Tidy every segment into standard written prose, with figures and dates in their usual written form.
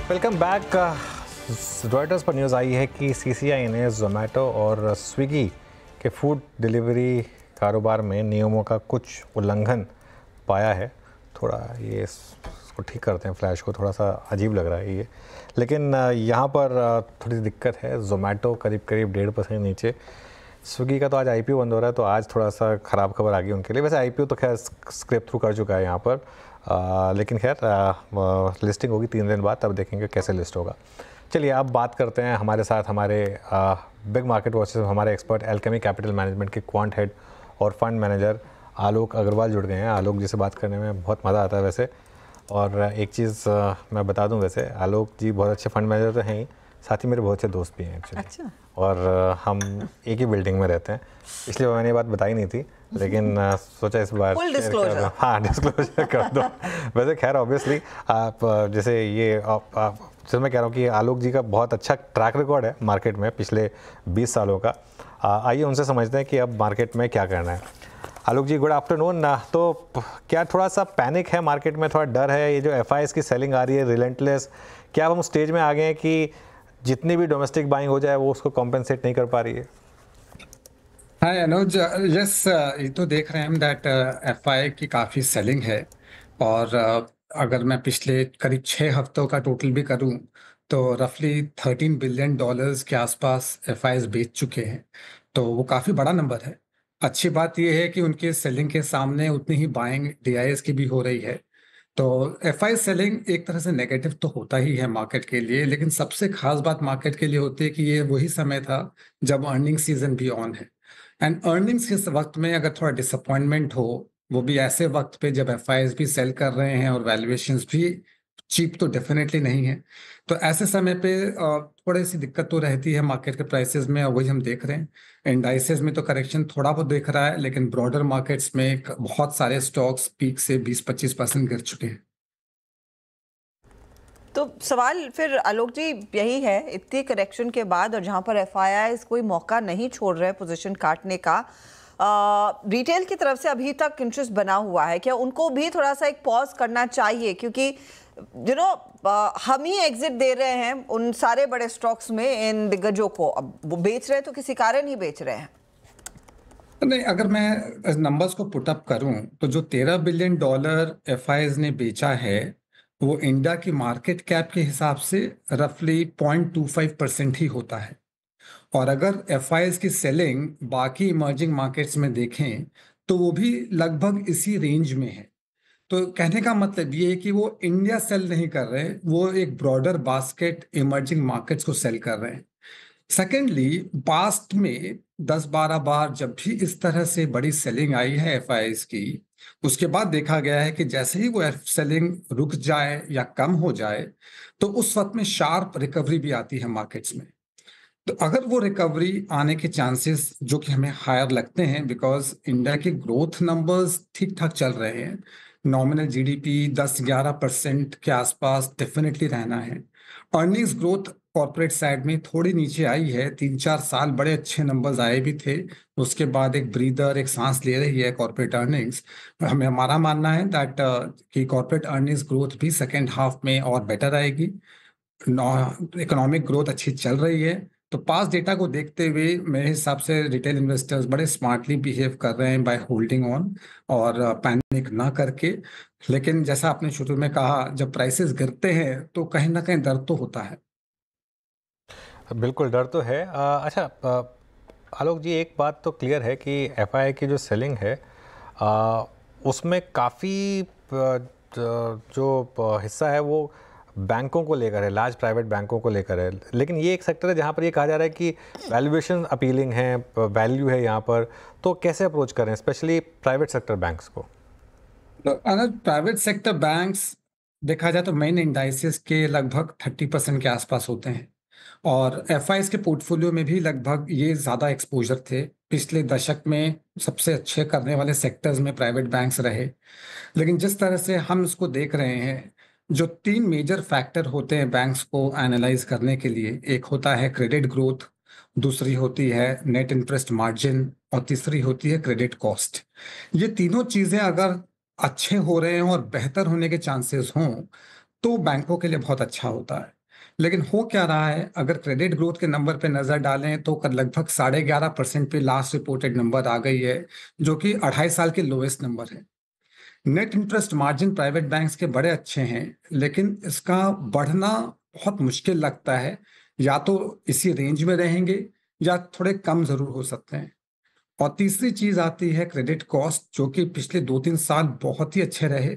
Welcome back. Reuters पर news आई है कि सीसीआई ने जोमेटो और स्विगी के फूड डिलीवरी कारोबार में नियमों का कुछ उल्लंघन पाया है। थोड़ा ये इसको ठीक करते हैं, फ्लैश को थोड़ा सा अजीब लग रहा है ये, लेकिन यहाँ पर थोड़ी दिक्कत है। जोमेटो करीब 1.5% नीचे, स्विगी का तो आज आईपीओ बंद हो रहा है, तो आज थोड़ा सा ख़राब खबर आ गई उनके लिए। वैसे आईपीओ तो खैर स्क्रैप थ्रू कर चुका है यहाँ पर, लेकिन खैर लिस्टिंग होगी 3 दिन बाद, तब देखेंगे कैसे लिस्ट होगा। चलिए अब बात करते हैं। हमारे साथ हमारे बिग मार्केट वॉचेस हमारे एक्सपर्ट एल्केमी कैपिटल मैनेजमेंट के क्वांट हेड और फंड मैनेजर आलोक अग्रवाल जुड़ गए हैं। आलोक जी से बात करने में बहुत मज़ा आता है वैसे। और एक चीज़ मैं बता दूं, वैसे आलोक जी बहुत अच्छे फंड मैनेजर तो हैं ही, साथ ही मेरे बहुत अच्छे दोस्त भी हैं एक्चुअली। अच्छा। और हम एक ही बिल्डिंग में रहते हैं, इसलिए मैंने ये बात बताई नहीं थी, लेकिन सोचा इस बार डिस्क्लोजर। हाँ, डिस्क्लोजर कर दो। वैसे खैर ऑब्वियसली आप जैसे ये जैसे मैं कह रहा हूँ कि आलोक जी का बहुत अच्छा ट्रैक रिकॉर्ड है मार्केट में पिछले 20 सालों का। आइए उनसे समझते हैं कि अब मार्केट में क्या करना है। आलोक जी गुड आफ्टरनून। तो क्या थोड़ा सा पैनिक है मार्केट में, थोड़ा डर है, ये जो एफआईएस की सेलिंग आ रही है रिलेंटलेस, क्या हम स्टेज में आ गए हैं कि जितनी भी डोमेस्टिक बाइंग हो जाए वो उसको कॉम्पेंसेट नहीं कर पा रही है? हाय अनुज, यस, ये तो देख रहे हैं हम दैट एफआई की काफ़ी सेलिंग है। और अगर मैं पिछले करीब 6 हफ्तों का टोटल भी करूं तो रफली $13 बिलियन के आसपास एफआईज बेच चुके हैं। तो वो काफ़ी बड़ा नंबर है। अच्छी बात यह है कि उनके सेलिंग के सामने उतनी ही बाइंग डीआईएस की भी हो रही है। तो एफआई सेलिंग एक तरह से नेगेटिव तो होता ही है मार्केट के लिए, लेकिन सबसे खास बात मार्केट के लिए होती है कि ये वही समय था जब अर्निंग सीजन भी ऑन है। एंड अर्निंग्स के वक्त में अगर थोड़ा डिसअपॉइंटमेंट हो, वो भी ऐसे वक्त पे जब एफआईज भी सेल कर रहे हैं और वैल्यूएशंस भी चीप तो डेफिनेटली नहीं है, तो ऐसे समय पे थोड़ी सी दिक्कत तो रहती है मार्केट के प्राइसेस में, और वही हम देख रहे हैं। इंडाइसेस में तो करेक्शन थोड़ा बहुत दिख रहा है, लेकिन ब्रॉडर मार्केट्स में बहुत सारे स्टॉक्स पीक से 20-25% गिर चुके हैं। तो सवाल फिर आलोक जी यही है, इतनी करेक्शन के बाद और जहां पर एफआईआई कोई मौका नहीं छोड़ रहे पोजीशन काटने का, रिटेल की तरफ से अभी तक इंटरेस्ट बना हुआ है, क्या उनको भी थोड़ा सा एक पॉज करना चाहिए? क्योंकि हम ही एग्जिट दे रहे हैं उन सारे बड़े स्टॉक्स में, इन दिग्गजों को। अब वो बेच रहे हैं तो किसी कारण ही बेच रहे हैं। नहीं, अगर मैं नंबर्स को पुटअप करूं तो जो $13 बिलियन एफआईज ने बेचा है वो इंडिया की मार्केट कैप के हिसाब से रफली 0.25% ही होता है। और अगर एफआईज की सेलिंग बाकी इमर्जिंग मार्केट्स में देखें तो वो भी लगभग इसी रेंज में है। तो कहने का मतलब ये है कि वो इंडिया सेल नहीं कर रहे, वो एक ब्रॉडर बास्केट इमर्जिंग मार्केट्स को सेल कर रहे हैं। सेकेंडली, पास्ट में 10-12 बार जब भी इस तरह से बड़ी सेलिंग आई है एफआईएस की, उसके बाद देखा गया है कि जैसे ही वो सेलिंग रुक जाए या कम हो जाए तो उस वक्त में शार्प रिकवरी भी आती है मार्केट्स में। तो अगर वो रिकवरी आने के चांसेस जो कि हमें हायर लगते हैं, बिकॉज इंडिया के ग्रोथ नंबर्स ठीक ठाक चल रहे हैं, नॉमिनल जीडीपी 10-11% के आसपास डेफिनेटली रहना है। अर्निंग्स ग्रोथ कॉर्पोरेट साइड में थोड़ी नीचे आई है, 3-4 साल बड़े अच्छे नंबर्स आए भी थे, उसके बाद एक ब्रीदर, एक सांस ले रही है कॉर्पोरेट अर्निंग्स। हमें हमारा मानना है दैट कि कॉर्पोरेट अर्निंग्स ग्रोथ भी सेकेंड हाफ में और बेटर आएगी। इकोनॉमिक ग्रोथ अच्छी चल रही है। तो पास डेटा को देखते हुए मेरे हिसाब से रिटेल इन्वेस्टर्स बड़े स्मार्टली बिहेव कर रहे हैं बाय होल्डिंग ऑन और पैनिक ना करके। लेकिन जैसा आपने शुरू में कहा, जब प्राइसेस गिरते हैं तो कहीं ना कहीं दर्द तो होता है। बिल्कुल डर तो है। अच्छा, आलोक जी एक बात तो क्लियर है कि एफआईआई की जो सेलिंग है उसमें काफ़ी जो हिस्सा है वो बैंकों को लेकर है, लार्ज प्राइवेट बैंकों को लेकर है। लेकिन ये एक सेक्टर है जहाँ पर ये कहा जा रहा है कि वैल्यूएशन अपीलिंग है, वैल्यू है यहाँ पर, तो कैसे अप्रोच करें स्पेशली प्राइवेट सेक्टर बैंक्स को? प्राइवेट सेक्टर बैंक्स देखा जाए तो मेन इंडाइसेस के लगभग 30% के आसपास होते हैं, और एफआईएस के पोर्टफोलियो में भी लगभग ये ज़्यादा एक्सपोजर थे। पिछले दशक में सबसे अच्छे करने वाले सेक्टर्स में प्राइवेट बैंक्स रहे। लेकिन जिस तरह से हम इसको देख रहे हैं, जो 3 मेजर फैक्टर होते हैं बैंक्स को एनालाइज करने के लिए, एक होता है क्रेडिट ग्रोथ, दूसरी होती है नेट इंटरेस्ट मार्जिन, और तीसरी होती है क्रेडिट कॉस्ट। ये तीनों चीज़ें अगर अच्छे हो रहे हैं और बेहतर होने के चांसेस हों तो बैंकों के लिए बहुत अच्छा होता है। लेकिन हो क्या रहा है, अगर क्रेडिट ग्रोथ के नंबर पे नजर डालें तो लगभग 11.5% पे लास्ट रिपोर्टेड नंबर आ गई है, जो कि 2.5 साल के लोएस्ट नंबर है। Net interest margin private banks के बड़े अच्छे हैं, लेकिन इसका बढ़ना बहुत मुश्किल लगता है। या तो इसी रेंज में रहेंगे या थोड़े कम जरूर हो सकते हैं। और तीसरी चीज आती है क्रेडिट कॉस्ट, जो कि पिछले 2-3 साल बहुत ही अच्छे रहे,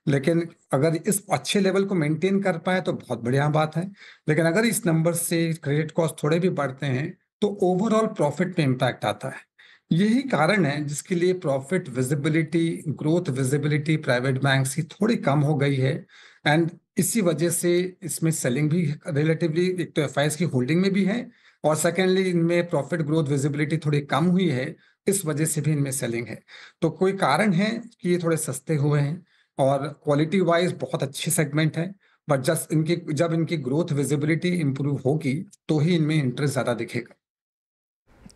लेकिन अगर इस अच्छे लेवल को मेंटेन कर पाए तो बहुत बढ़िया बात है। लेकिन अगर इस नंबर से क्रेडिट कॉस्ट थोड़े भी बढ़ते हैं तो ओवरऑल प्रॉफिट पे इम्पैक्ट आता है। यही कारण है जिसके लिए profit visibility, growth visibility private bank की थोड़ी कम हो गई है। एंड इसी वजह से इसमें सेलिंग भी रिलेटिवली, एक तो एफआईएस की होल्डिंग में भी है, और सेकेंडली इनमें प्रॉफिट ग्रोथ विजिबिलिटी थोड़ी कम हुई है, इस वजह से भी इनमें सेलिंग है। तो कोई कारण है कि ये थोड़े सस्ते हुए हैं, और क्वालिटी वाइज बहुत अच्छी सेगमेंट है। बट जस्ट जब इनकी ग्रोथ विजिबिलिटी इंप्रूव होगी तो ही इनमें इंटरेस्ट ज्यादा दिखेगा।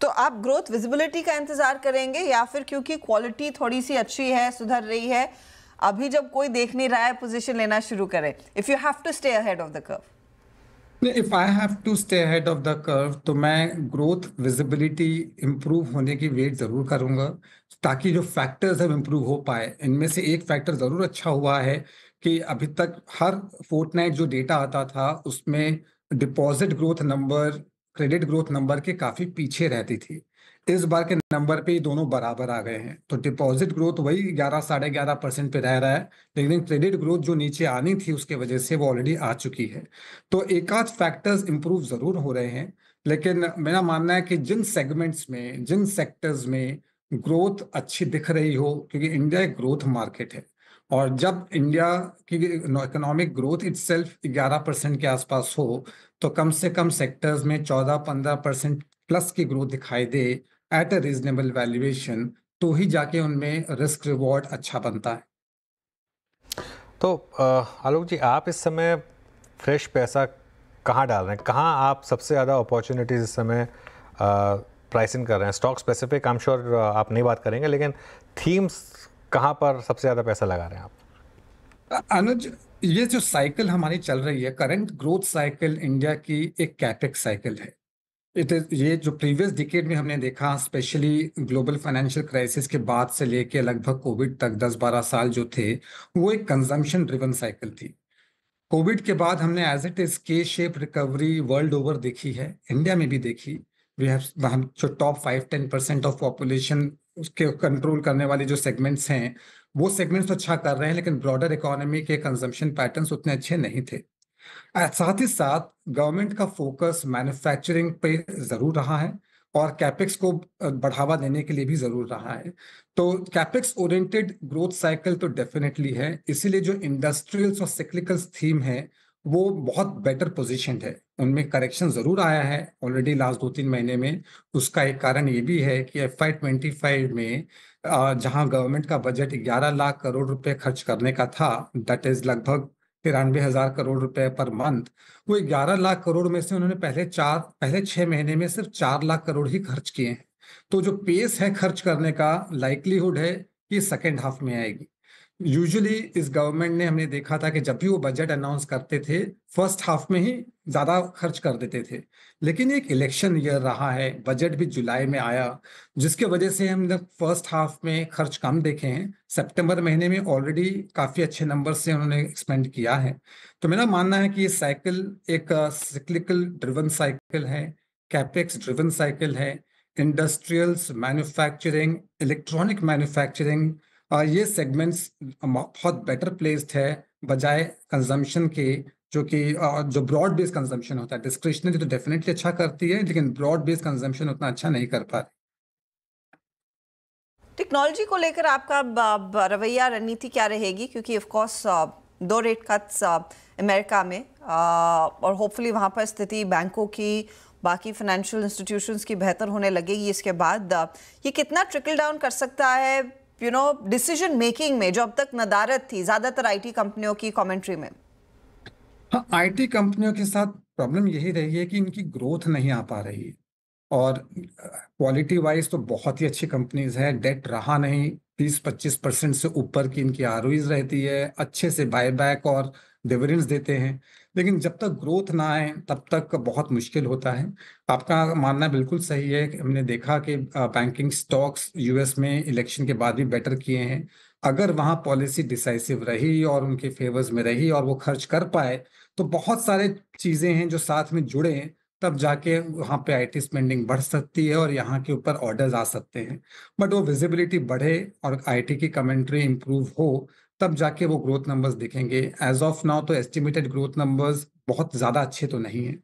तो आप ग्रोथ विजिबिलिटी का इंतजार करेंगे, या फिर क्योंकि क्वालिटी थोड़ी सी अच्छी है, सुधर रही है, अभी जब कोई देख नहीं रहा है पोजीशन लेना शुरू करें, if you have to stay ahead of the curve? If I have to stay ahead of the curve तो मैं ग्रोथ विजिबिलिटी इंप्रूव होने की वेट जरूर करूंगा, ताकि जो फैक्टर्स है इंप्रूव हो पाए। इनमें से एक फैक्टर जरूर अच्छा हुआ है कि अभी तक हर फोर्टनाइट जो डेटा आता था उसमें deposit growth number credit growth number के काफी पीछे रहती थी। इस बार के नंबर पे ही दोनों बराबर आ गए हैं, तो डिपॉजिट ग्रोथ वही 11-11.5% पे रह रहा है, लेकिन क्रेडिट ग्रोथ जो नीचे आनी थी उसके वजह से वो ऑलरेडी आ चुकी है। तो एक आध फैक्टर्स इंप्रूव जरूर हो रहे हैं, लेकिन मेरा मानना है कि जिन सेगमेंट्स में, जिन सेक्टर्स में ग्रोथ अच्छी दिख रही हो, क्योंकि इंडिया एक ग्रोथ मार्केट है, और जब इंडिया की इकोनॉमिक ग्रोथ इटसेल्फ 11% के आसपास हो, तो कम से कम सेक्टर्स में 14-15% प्लस की ग्रोथ दिखाई दे एट अ रीजनेबल वैल्यूएशन, तो ही जाके उनमें रिस्क रिवॉर्ड अच्छा बनता है। तो आलोक जी, आप इस समय फ्रेश पैसा कहाँ डाल रहे हैं? कहाँ आप सबसे ज़्यादा अपॉर्चुनिटीज इस समय प्राइसिंग कर रहे हैं? Stock specific I am sure आप नहीं बात करेंगे, लेकिन थीम्स कहाँ पर सबसे ज़्यादा पैसा लगा रहे हैं आप? अनुज, ये जो साइकिल हमारी चल रही है, करंट ग्रोथ साइकिल इंडिया की एक कैपेक्स साइकिल है। ये जो प्रीवियस डिकेड में हमने देखा, स्पेशली ग्लोबल फाइनेंशियल क्राइसिस के बाद से लेके लगभग कोविड तक 10-12 साल जो थे, वो एक कंजम्पशन ड्रिवन साइकिल थी। कोविड के बाद हमने एज इट इज के शेप रिकवरी वर्ल्ड ओवर देखी है, इंडिया में भी देखी। वी हैव हम जो टॉप 5-10% ऑफ पॉपुलेशन उसके कंट्रोल करने वाले जो सेगमेंट्स हैं, वो सेगमेंट्स तो अच्छा कर रहे हैं, लेकिन ब्रॉडर इकोनॉमी के कंजम्पशन पैटर्न्स उतने अच्छे नहीं थे। साथ ही साथ गवर्नमेंट का फोकस मैन्युफैक्चरिंग पे जरूर रहा है, और कैपेक्स को बढ़ावा देने के लिए भी जरूर रहा है। तो कैपेक्स ओरिएंटेड ग्रोथ साइकिल तो डेफिनेटली है, इसीलिए जो इंडस्ट्रियल्स और सिक्लिकल्स थीम है वो बहुत बेटर पोजीशनड है। उनमें करेक्शन जरूर आया है ऑलरेडी लास्ट 2-3 महीने में। उसका एक कारण ये भी है कि FY25 में जहां गवर्नमेंट का बजट 11 लाख करोड़ रुपए खर्च करने का था, दैट इज लगभग 93,000 करोड़ रुपए पर मंथ, वो 11 लाख करोड़ में से उन्होंने पहले 6 महीने में सिर्फ 4 लाख करोड़ ही खर्च किए हैं। तो जो पेस है खर्च करने का, लाइक्लीहुड है कि सेकेंड हाफ में आएगी। यूजुअली इस गवर्नमेंट ने, हमने देखा था कि जब भी वो बजट अनाउंस करते थे फर्स्ट हाफ में ही ज्यादा खर्च कर देते थे, लेकिन एक इलेक्शन ईयर रहा है, बजट भी जुलाई में आया, जिसके वजह से हम लोग फर्स्ट हाफ में खर्च कम देखे हैं। सितंबर महीने में ऑलरेडी काफी अच्छे नंबर से उन्होंने एक्सपेंड किया है। तो मेरा मानना है कि ये साइकिल एक सिक्लिकल ड्रिवन साइकिल है, कैपेक्स ड्रिवन साइकिल है। इंडस्ट्रियल्स, मैन्युफैक्चरिंग, इलेक्ट्रॉनिक मैन्युफैक्चरिंग, ये सेगमेंट्स बहुत बेटर प्लेस्ड है बजाय कंजम्पशन के, जो कि जो ब्रॉड बेस्ड कंजम्पशन होता है। डिस्क्रिशनरी तो डेफिनेटली अच्छा करती है, लेकिन ब्रॉड बेस्ड कंजम्पशन उतना अच्छा नहीं कर पा रही। टेक्नोलॉजी को लेकर आपका रवैया, रणनीति क्या रहेगी? क्योंकि of course 2 rate cuts America में, और होपफुली वहाँ पर स्थिति बैंकों की, बाकी फाइनेंशियल इंस्टीट्यूशंस की बेहतर होने लगेगी इसके बाद। ये कितना ट्रिकल डाउन कर सकता है डिसीजन मेकिंग में, जो अब तक नदारत थी ज़्यादातर आईटी कंपनियों की कमेंट्री में? हाँ, आईटी कंपनियों के साथ प्रॉब्लम यही रही है कि इनकी ग्रोथ नहीं आ पा रही है, और क्वालिटी वाइज तो बहुत ही अच्छी कंपनीज है, डेट रहा नहीं, 20-25% से ऊपर की इनकी आरओईज रहती है, अच्छे से बायबैक और डिविडेंड्स देते हैं, लेकिन जब तक ग्रोथ ना आए तब तक बहुत मुश्किल होता है। आपका मानना बिल्कुल सही है कि हमने देखा कि बैंकिंग स्टॉक्स यूएस में इलेक्शन के बाद भी बेटर किए हैं। अगर वहाँ पॉलिसी डिसाइसिव रही और उनके फेवर्स में रही और वो खर्च कर पाए, तो बहुत सारे चीजें हैं जो साथ में जुड़े हैं, तब जाके वहाँ पे आईटी स्पेंडिंग बढ़ सकती है और यहाँ के ऊपर ऑर्डर्स आ सकते हैं। बट वो विजिबिलिटी बढ़े और आईटी की कमेंट्री इंप्रूव हो, तब जाके वो ग्रोथ नंबर्स दिखेंगे। एज ऑफ नाउ तो एस्टिमेटेड ग्रोथ नंबर्स बहुत ज्यादा अच्छे तो नहीं है।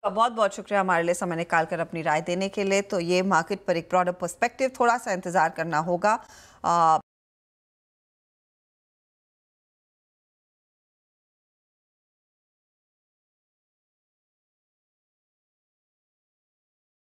बहुत बहुत शुक्रिया हमारे लिए समय निकाल कर अपनी राय देने के लिए। तो ये मार्केट पर एक ब्रॉडर पर्सपेक्टिव, थोड़ा सा इंतजार करना होगा।